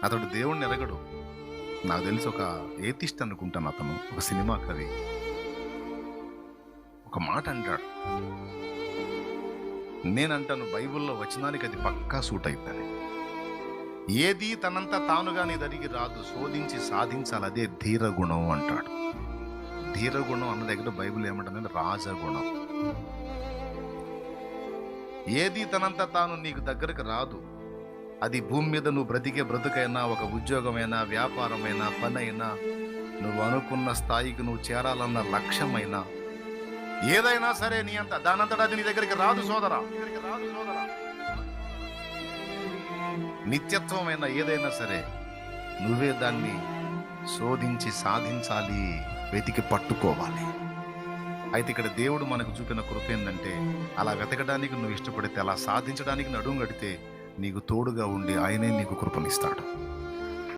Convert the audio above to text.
అతడు దేవుణ్ణి ఎరగడు. నాకు తెలిసి ఒక ఏతిస్ట్ అనుకుంటాను అతను, ఒక సినిమా కవి. ఒక మాట అంటాడు, నేనంటాను బైబిల్లో వచనానికి అది పక్కా సూట్ అయిద్దని. ఏది తనంతా తానుగా నీ దగ్గరికి రాదు, శోధించి సాధించాలి, అదే ధీరగుణం అంటాడు. ధీరగుణం అన్న దగ్గర బైబిల్ ఏమంటుందంటే రాజగుణం. ఏది తనంతా తాను నీకు దగ్గరకు రాదు. అది భూమి మీద నువ్వు బ్రతికే బ్రతుకైనా, ఒక ఉద్యోగమైనా, వ్యాపారమైనా, పని అయినా, నువ్వు అనుకున్న స్థాయికి నువ్వు చేరాలన్న లక్ష్యమైనా, ఏదైనా సరే నీ అంత దానంతటా అది నీ దగ్గరికి రాదు సోదరా. నిత్యత్వమైన ఏదైనా సరే నువ్వే దాన్ని శోధించి సాధించాలి, వెతికి పట్టుకోవాలి. అయితే ఇక్కడ దేవుడు మనకు చూపిన కృప ఏంటంటే, అలా వెతకడానికి నువ్వు ఇష్టపడితే, అలా సాధించడానికి నడుము గడితే నీకు తోడుగా ఉండి ఆయనే నీకు కృపనిస్తాడు.